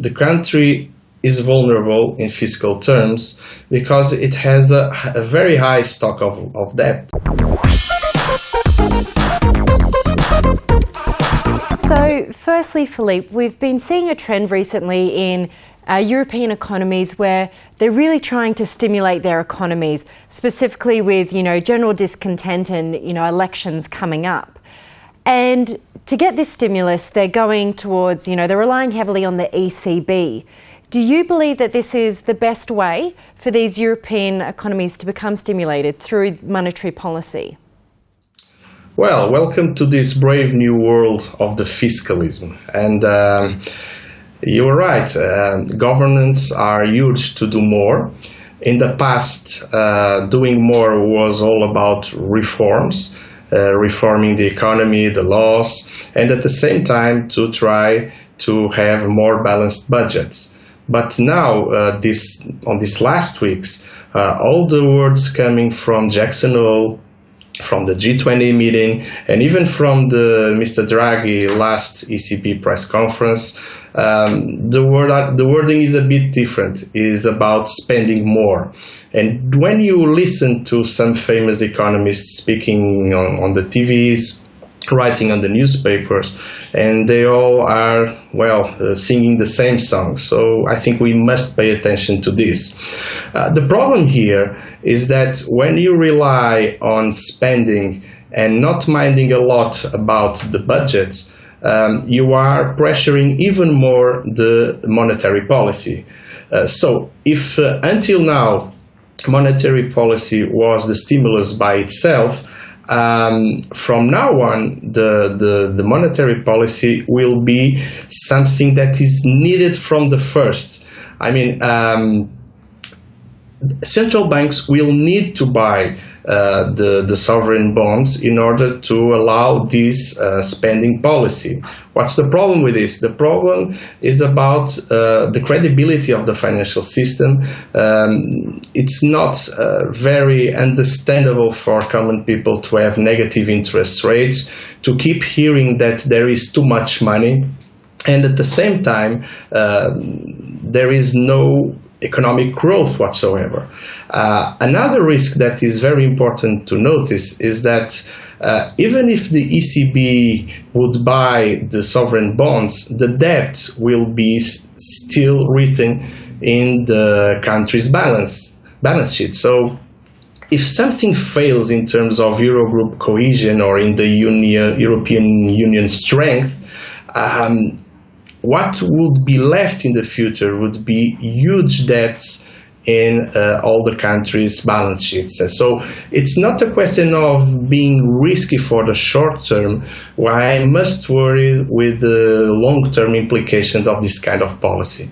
The country is vulnerable in fiscal terms because it has a very high stock of debt. So, firstly, Filipe, we've been seeing a trend recently in European economies where they're really trying to stimulate their economies, specifically with, general discontent and, elections coming up. And to get this stimulus, they're going towards, they're relying heavily on the ECB. Do you believe that this is the best way for these European economies to become stimulated through monetary policy? Well, welcome to this brave new world of the fiscalism. And you're right, governments are urged to do more. In the past, doing more was all about reforms, reforming the economy, the laws, and at the same time to try to have more balanced budgets. But now, on these last weeks, all the words coming from Jackson Hole, from the G20 meeting, and even from the Mr. Draghi last ECB press conference, the wording is a bit different. It is about spending more. And when you listen to some famous economists speaking on the TVs, writing on the newspapers, and they all are, singing the same song. So I think we must pay attention to this. The problem here is that when you rely on spending and not minding a lot about the budgets, you are pressuring even more the monetary policy. So if until now monetary policy was the stimulus by itself, from now on, the monetary policy will be something that is needed from the first. I mean, central banks will need to buy the sovereign bonds in order to allow this spending policy. What's the problem with this? The problem is about the credibility of the financial system. It's not very understandable for common people to have negative interest rates, to keep hearing that there is too much money, and at the same time, there is no economic growth whatsoever. Another risk that is very important to notice is that even if the ECB would buy the sovereign bonds, the debt will be still written in the country's balance sheet. So if something fails in terms of Eurogroup cohesion or in the European Union strength, what would be left in the future would be huge debts in all the countries' balance sheets. And so it's not a question of being risky for the short term. I must worry with the long-term implications of this kind of policy.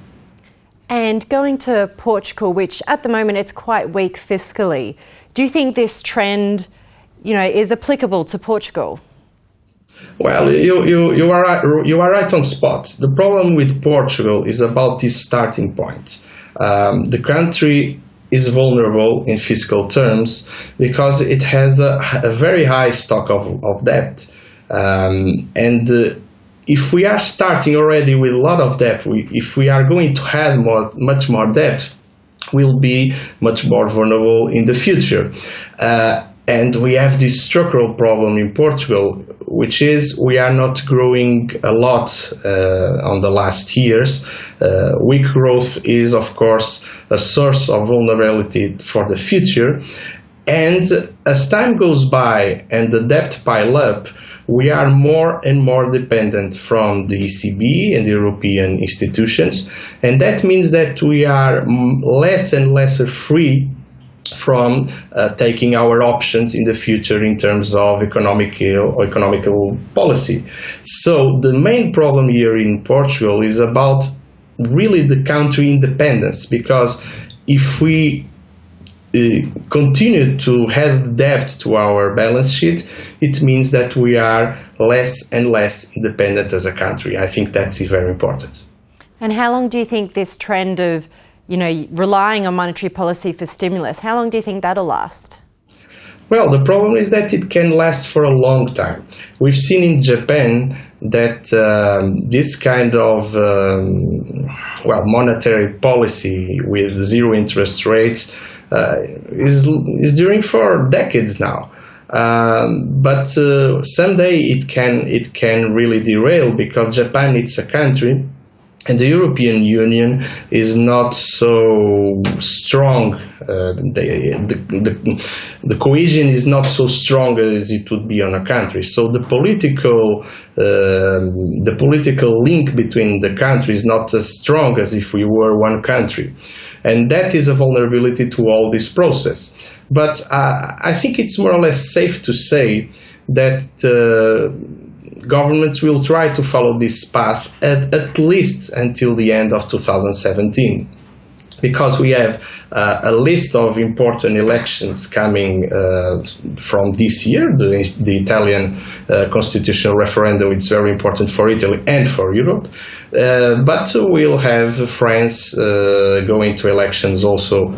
And going to Portugal, which at the moment it's quite weak fiscally, do you think this trend, is applicable to Portugal? Well, you are right on spot. The problem with Portugal is about this starting point. The country is vulnerable in fiscal terms because it has a very high stock of debt. If we are starting already with a lot of debt, if we are going to have much more debt, we'll be much more vulnerable in the future. And we have this structural problem in Portugal, which is we are not growing a lot on the last years. Weak growth is, of course, a source of vulnerability for the future. And as time goes by and the debt pile up, we are more and more dependent from the ECB and the European institutions. And that means that we are less and less free from taking our options in the future in terms of economical policy. So the main problem here in Portugal is about really the country independence, because if we continue to have debt to our balance sheet, it means that we are less and less independent as a country. I think that's very important. And how long do you think this trend of relying on monetary policy for stimulus, how long do you think that'll last? Well, the problem is that it can last for a long time. We've seen in Japan that this kind of monetary policy with zero interest rates is during for decades now. But someday it can really derail, because Japan, it's a country, and the European Union is not so strong. The cohesion is not so strong as it would be on a country. So the political link between the countries is not as strong as if we were one country, and that is a vulnerability to all this process. But I think it's more or less safe to say that governments will try to follow this path at least until the end of 2017, because we have a list of important elections coming from this year. The Italian constitutional referendum, it's very important for Italy and for Europe, but we'll have France going to elections also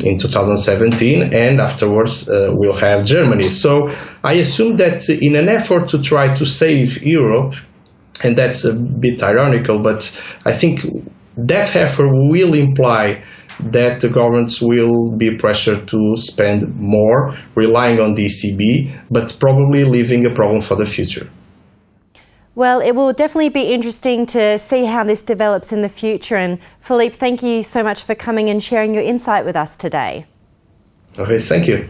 in 2017, and afterwards we'll have Germany. So I assume that in an effort to try to save Europe, and that's a bit ironical, but I think that effort will imply that the governments will be pressured to spend more, relying on the ECB, but probably leaving a problem for the future. Well, it will definitely be interesting to see how this develops in the future. And Filipe, thank you so much for coming and sharing your insight with us today. Okay, thank you.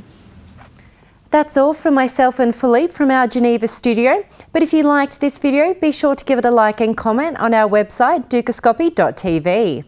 That's all from myself and Filipe from our Geneva studio. But if you liked this video, be sure to give it a like and comment on our website, dukascopy.tv.